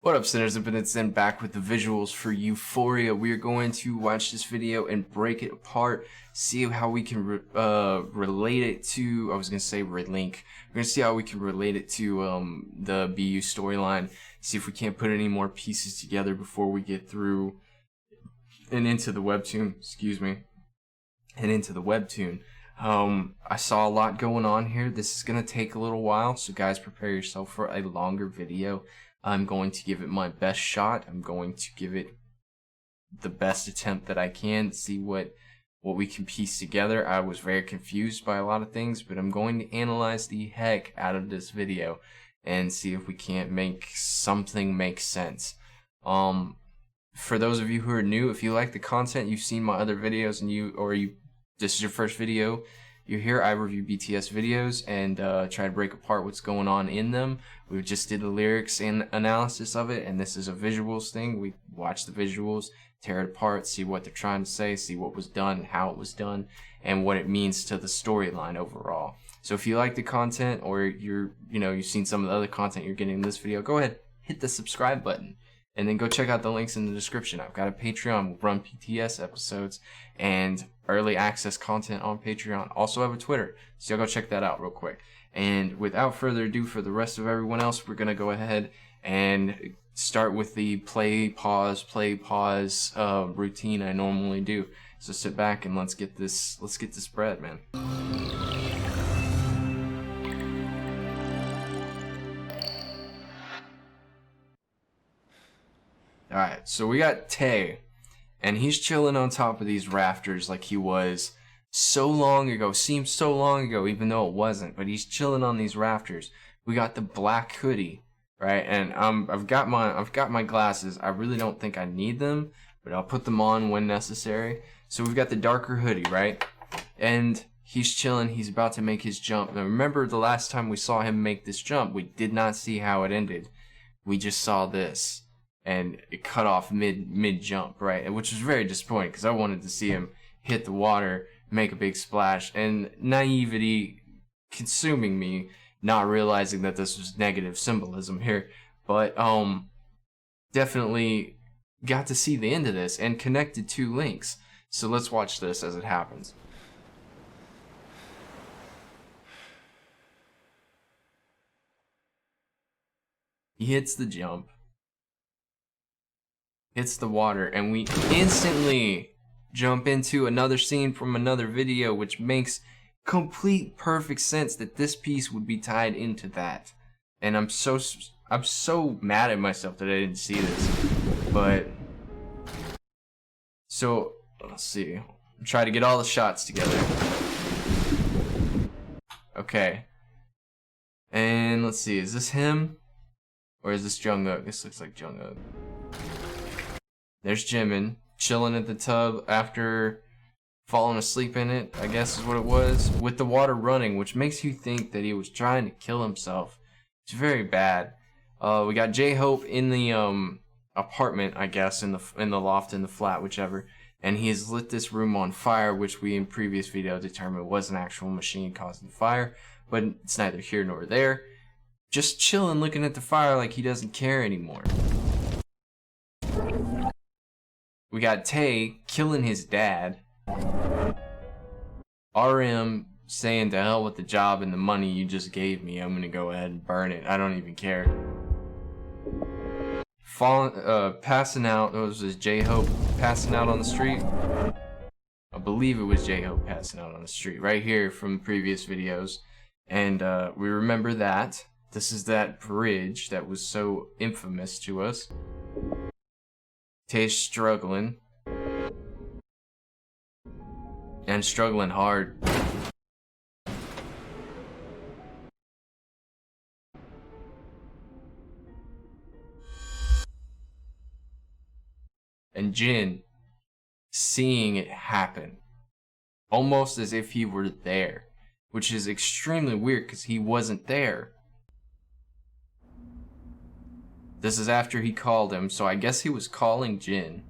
What up, sinners? It's Zen back with the visuals for Euphoria. We are going to watch this video and break it apart, see how we can relate it to, I was going to say relink. We're going to see how we can relate it to the BU storyline, see if we can't put any more pieces together before we get through and into the webtoon, I saw a lot going on here. This is going to take a little while, so guys, prepare yourself for a longer video. I'm going to give it my best shot. I'm going to give it the best attempt that I can to see what we can piece together. I was very confused by a lot of things, but I'm going to analyze the heck out of this video and see if we can't make something make sense. For those of you who are new, if you like the content, you've seen my other videos, and this is your first video you're here, I review BTS videos and try to break apart what's going on in them. We just did the lyrics and analysis of it, and this is a visuals thing. We watch the visuals, tear it apart, see what they're trying to say, see what was done, how it was done, and what it means to the storyline overall. So if you like the content, or you've seen some of the other content you're getting in this video, go ahead, hit the subscribe button. And then go check out the links in the description. I've got a Patreon, we'll run BTS episodes and early access content on Patreon. Also have a Twitter, so y'all go check that out real quick. And without further ado, for the rest of everyone else, we're gonna go ahead and start with the play pause routine I normally do. So sit back and let's get this bread, man. Alright, so we got Tae, and he's chilling on top of these rafters like he was so long ago, seems so long ago, even though it wasn't, but he's chilling on these rafters. We got the black hoodie, right? And I've got my glasses. I really don't think I need them, but I'll put them on when necessary. So we've got the darker hoodie, right? And he's chilling, he's about to make his jump. Now remember, the last time we saw him make this jump, we did not see how it ended. We just saw this. And it cut off mid jump, right? Which was very disappointing because I wanted to see him hit the water, make a big splash, and naivety consuming me, not realizing that this was negative symbolism here. But definitely got to see the end of this and connected two links. So let's watch this as it happens. He hits the jump, hits the water, and we instantly jump into another scene from another video, which makes complete perfect sense that this piece would be tied into that. And I'm so mad at myself that I didn't see this. But so let's see. Try to get all the shots together. Okay. And let's see, is this him? Or is this Jungkook? This looks like Jungkook. There's Jimin, chilling at the tub after falling asleep in it, I guess is what it was, with the water running, which makes you think that he was trying to kill himself. It's very bad. We got J-Hope in the apartment, I guess, in the loft, in the flat, whichever, and he has lit this room on fire, which we in previous video determined was an actual machine causing the fire, but it's neither here nor there. Just chilling, looking at the fire like he doesn't care anymore. We got Tae killing his dad. RM saying, to hell with the job and the money you just gave me. I'm gonna go ahead and burn it. I don't even care. Passing out. It was J-Hope passing out on the street. I believe it was J-Hope passing out on the street. Right here from previous videos. And we remember that. This is that bridge that was so infamous to us. Tae's struggling. And struggling hard. And Jin seeing it happen. Almost as if he were there. Which is extremely weird because he wasn't there. This is after he called him, so I guess he was calling Jin.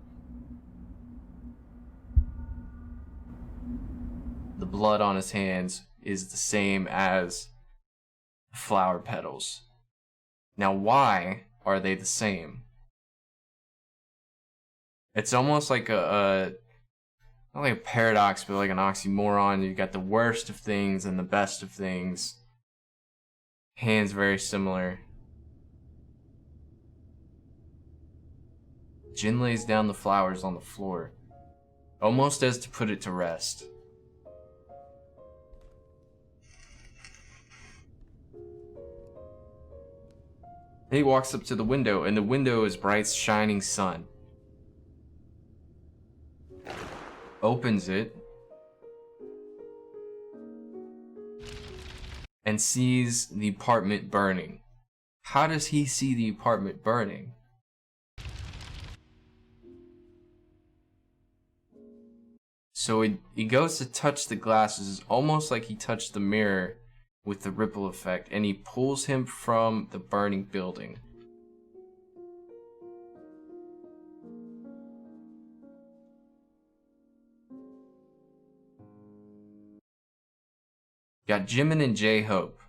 The blood on his hands is the same as flower petals. Now, why are they the same? It's almost like not like a paradox, but like an oxymoron. You got the worst of things and the best of things. Hands very similar. Jin lays down the flowers on the floor, almost as to put it to rest. Then he walks up to the window, and the window is bright, shining sun. Opens it and sees the apartment burning. How does he see the apartment burning? So he goes to touch the glasses, almost like he touched the mirror with the ripple effect, and he pulls him from the burning building. Got Jimin and J-Hope.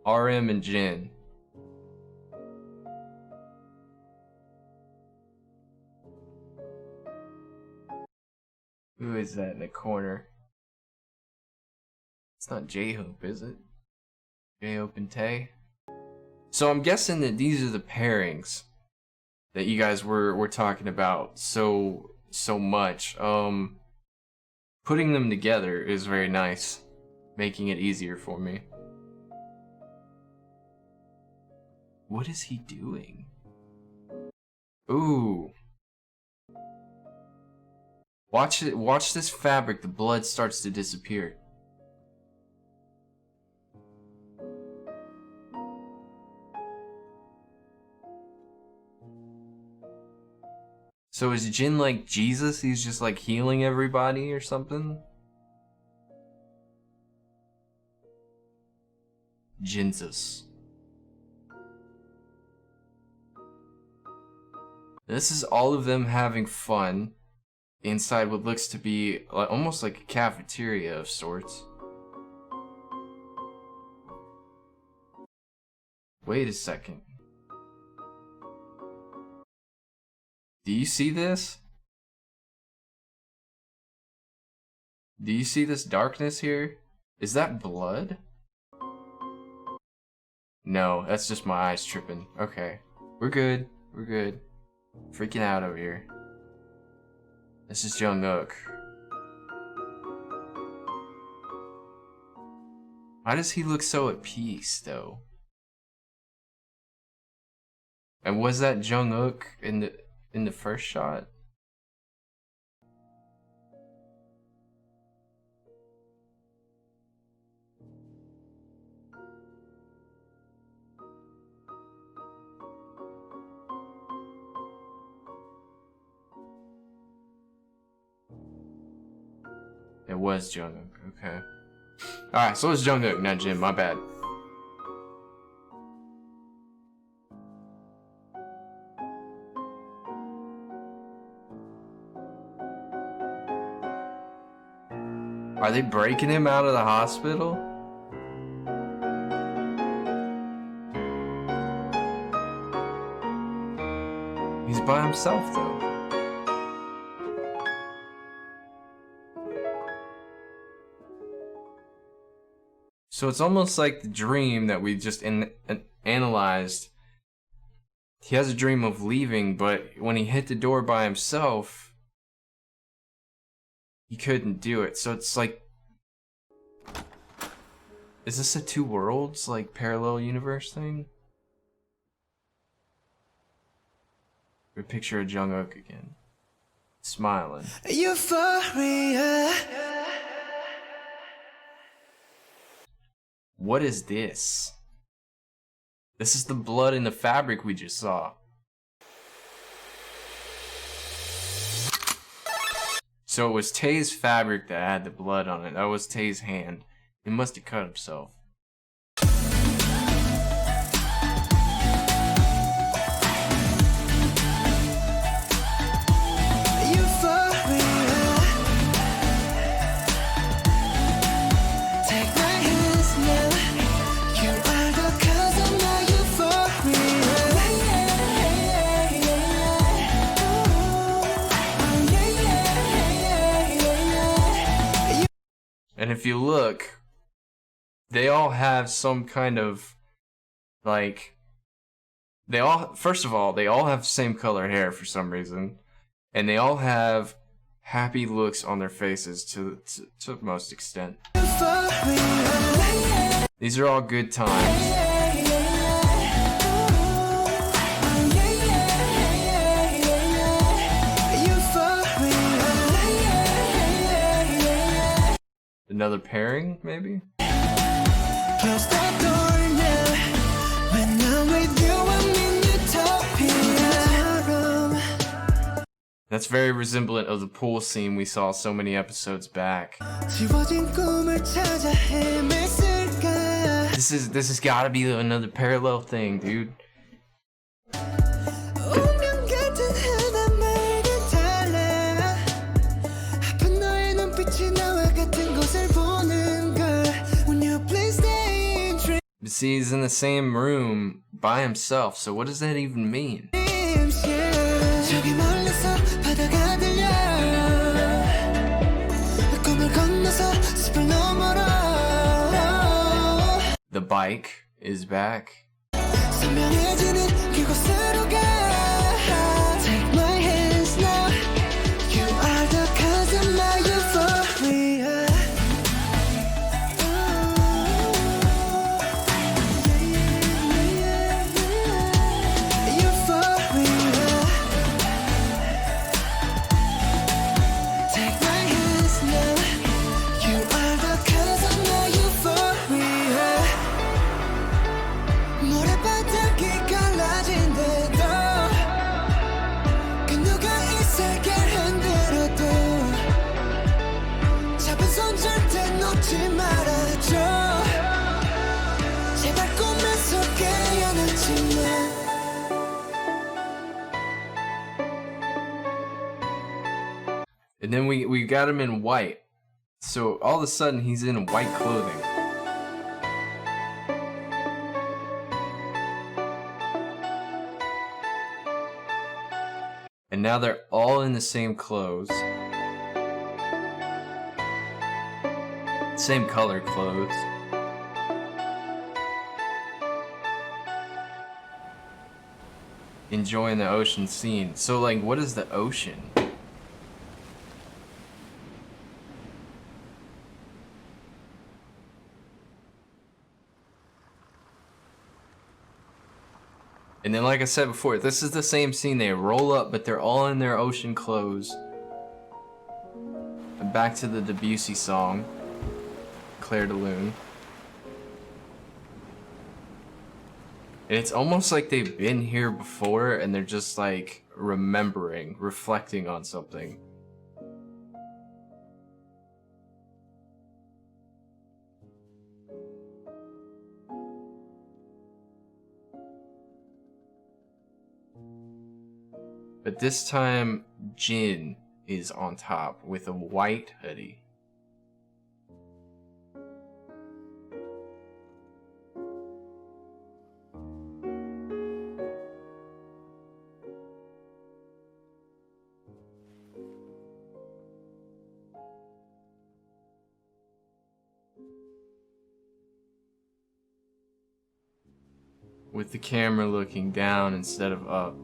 RM and Jin. Who is that in the corner? It's not J-Hope, is it? J-Hope and Tae? So I'm guessing that these are the pairings that you guys were talking about so much. Putting them together is very nice, making it easier for me. What is he doing? Ooh. Watch it. Watch this fabric. The blood starts to disappear. So is Jin like Jesus? He's just like healing everybody or something? Jesus. This is all of them having fun inside what looks to be almost like a cafeteria of sorts. Wait a second. Do you see this? Do you see this darkness here? Is that blood? No, that's just my eyes tripping. Okay. We're good. We're good. Freaking out over here. This is Jungkook. Why does he look so at peace, though? And was that Jungkook in the first shot? It was Jungkook, okay. Alright, so it's Jungkook, not Jin, my bad. Are they breaking him out of the hospital? He's by himself, though. So it's almost like the dream that we just analyzed. He has a dream of leaving, but when he hit the door by himself, he couldn't do it. So it's like, is this a two worlds, like, parallel universe thing? A picture of Jungkook again, smiling. Euphoria. What is this? This is the blood in the fabric we just saw. So it was Tae's fabric that had the blood on it. That was Tae's hand. He must have cut himself. if you look, they all have some kind of, like, first of all, they all have the same color hair for some reason. And they all have happy looks on their faces to most extent. These are all good times. Another pairing, maybe? That's very resemblant of the pool scene we saw so many episodes back. This has gotta be another parallel thing, dude. See, he's in the same room by himself, so what does that even mean? The bike is back. And then we got him in white. So all of a sudden he's in white clothing. And now they're all in the same clothes. Same color clothes. Enjoying the ocean scene. So, like, what is the ocean? And then, like I said before, this is the same scene. They roll up, but they're all in their ocean clothes. And back to the Debussy song, Clair de Lune. And it's almost like they've been here before, and they're just like remembering, reflecting on something. But this time, Jin is on top with a white hoodie. With the camera looking down instead of up.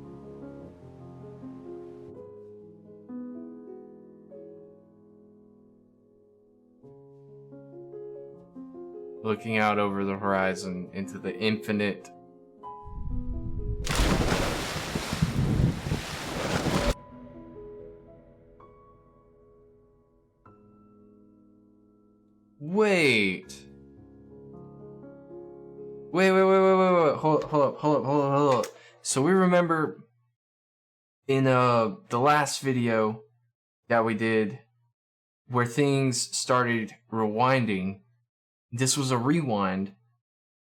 Looking out over the horizon into the infinite. Wait. Wait. Hold up. So we remember in the last video that we did where things started rewinding. This was a rewind,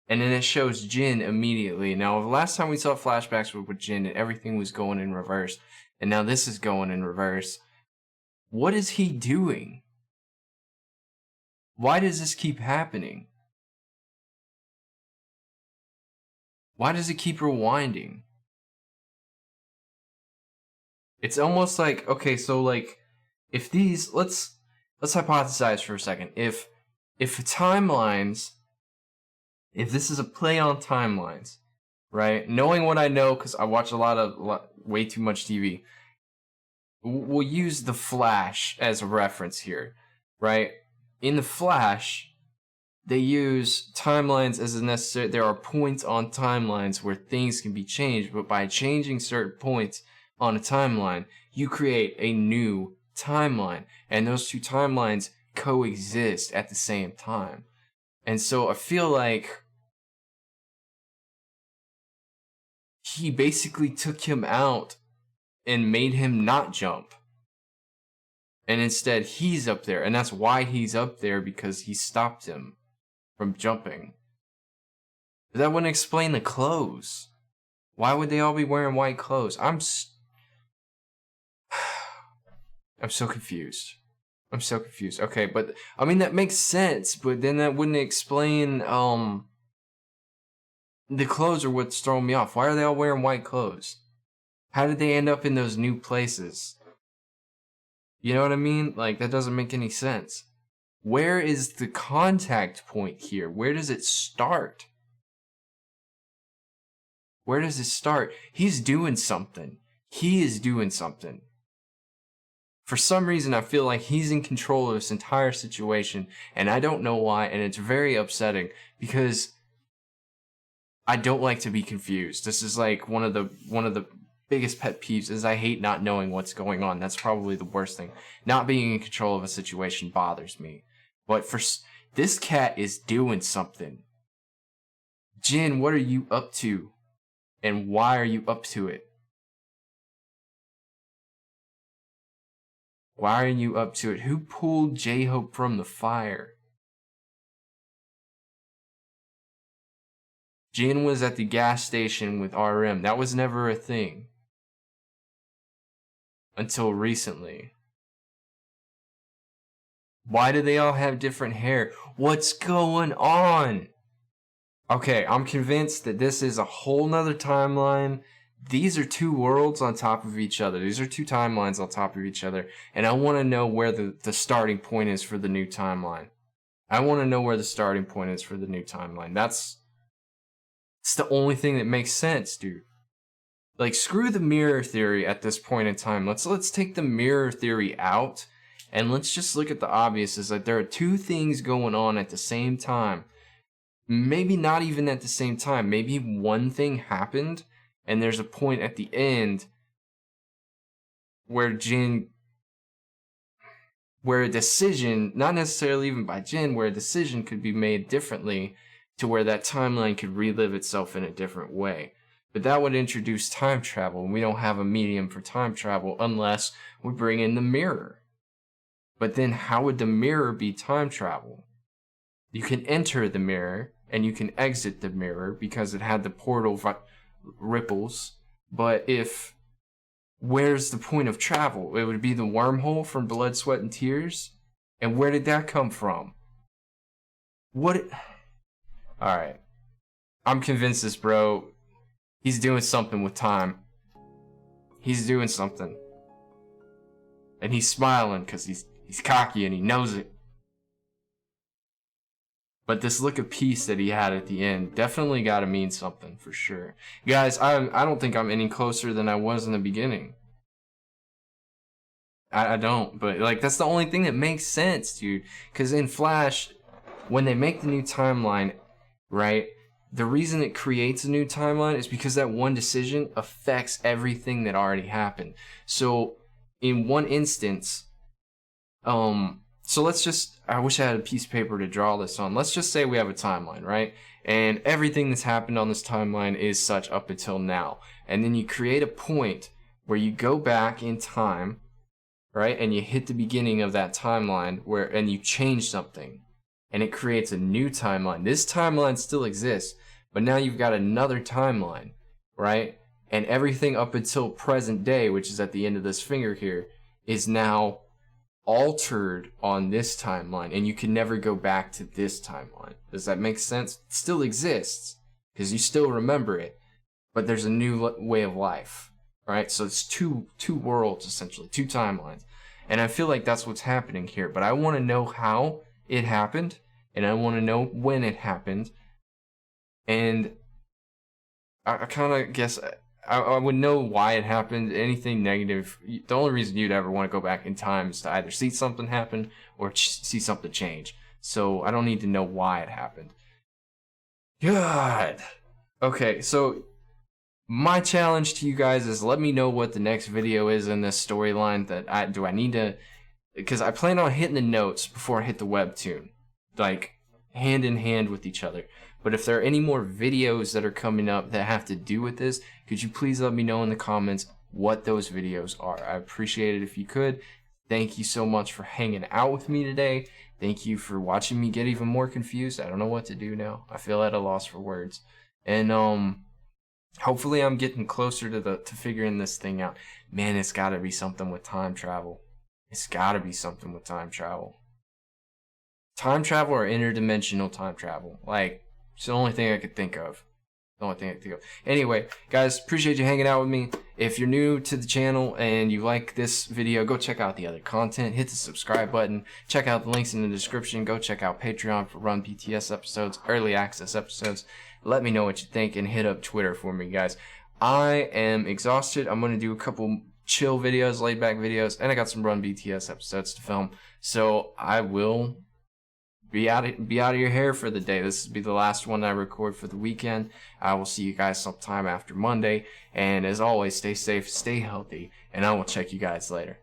and then it shows Jin immediately. Now, the last time we saw flashbacks with Jin, everything was going in reverse, and now this is going in reverse. What is he doing? Why does this keep happening? Why does it keep rewinding? It's almost like, okay, so like, if these, let's hypothesize for a second. If if timelines, if this is a play on timelines, right? Knowing what I know, because I watch way too much TV, we'll use The Flash as a reference here, right? In The Flash, they use timelines as a necessary. There are points on timelines where things can be changed, but by changing certain points on a timeline, you create a new timeline, and those two timelines coexist at the same time. And so I feel like he basically took him out and made him not jump. And instead, he's up there, and that's why he's up there, because he stopped him from jumping. But that wouldn't explain the clothes. Why would they all be wearing white clothes? I'm so confused. I'm so confused. Okay, but I mean that makes sense, but then that wouldn't explain the clothes are what's throwing me off. Why are they all wearing white clothes? How did they end up in those new places? You know what I mean? Like, that doesn't make any sense. Where is the contact point here? Where does it start? Where does it start? He's doing something. He is doing something. For some reason, I feel like he's in control of this entire situation, and I don't know why, and it's very upsetting, because I don't like to be confused. This is like one of the biggest pet peeves is I hate not knowing what's going on. That's probably the worst thing. Not being in control of a situation bothers me. But this cat is doing something. Jin, what are you up to? And why are you up to it? Why are you up to it? Who pulled J-Hope from the fire? Jin was at the gas station with RM. That was never a thing. Until recently. Why do they all have different hair? What's going on? Okay, I'm convinced that this is a whole nother timeline. These are two worlds on top of each other. These are two timelines on top of each other. And I want to know where the starting point is for the new timeline. I want to know where the starting point is for the new timeline. It's the only thing that makes sense, dude. Like, screw the mirror theory at this point in time. Let's take the mirror theory out, and let's just look at the obvious. Is that there are two things going on at the same time. Maybe not even at the same time. Maybe one thing happened, and there's a point at the end where a decision, not necessarily even by Jin, where a decision could be made differently to where that timeline could relive itself in a different way. But that would introduce time travel, and we don't have a medium for time travel unless we bring in the mirror. But then how would the mirror be time travel? You can enter the mirror, and you can exit the mirror because it had the portal ripples. But where's the point of travel? It would be the wormhole from Blood, Sweat, and Tears? And where did that come from? Alright. I'm convinced this bro, he's doing something with time. He's doing something. And he's smiling because he's cocky and he knows it. But this look of peace that he had at the end definitely got to mean something for sure. Guys, I don't think I'm any closer than I was in the beginning. I don't, but like that's the only thing that makes sense, dude. Because in Flash, when they make the new timeline, right, the reason it creates a new timeline is because that one decision affects everything that already happened. So in one instance, so let's just, I wish I had a piece of paper to draw this on. Let's just say we have a timeline, right? And everything that's happened on this timeline is such up until now. And then you create a point where you go back in time, right? And you hit the beginning of that timeline and you change something. And it creates a new timeline. This timeline still exists, but now you've got another timeline, right? And everything up until present day, which is at the end of this finger here, is now altered on this timeline, and you can never go back to this timeline. Does that make sense? It still exists, because you still remember it, but there's a new way of life, right? So it's two worlds, essentially, two timelines. And I feel like that's what's happening here, but I want to know how it happened, and I want to know when it happened. And I kind of guess I would know why it happened. Anything negative, the only reason you'd ever want to go back in time is to either see something happen or see something change. So I don't need to know why it happened. God. Okay, so my challenge to you guys is let me know what the next video is in this storyline that I need to, because I plan on hitting the notes before I hit the webtoon, like hand in hand with each other. But if there are any more videos that are coming up that have to do with this, could you please let me know in the comments what those videos are? I appreciate it if you could. Thank you so much for hanging out with me today. Thank you for watching me get even more confused. I don't know what to do now. I feel at a loss for words. And hopefully I'm getting closer to figuring this thing out. Man, it's got to be something with time travel. It's got to be something with time travel. Time travel or interdimensional time travel. Like, it's the only thing I could think of. The only thing I could think of. Anyway, guys, appreciate you hanging out with me. If you're new to the channel and you like this video, go check out the other content. Hit the subscribe button. Check out the links in the description. Go check out Patreon for Run BTS episodes, early access episodes. Let me know what you think and hit up Twitter for me, guys. I am exhausted. I'm going to do a couple chill videos, laid back videos, and I got some Run BTS episodes to film. So I will be out of your hair for the day. This will be the last one I record for the weekend. I will see you guys sometime after Monday. And as always, stay safe, stay healthy, and I will check you guys later.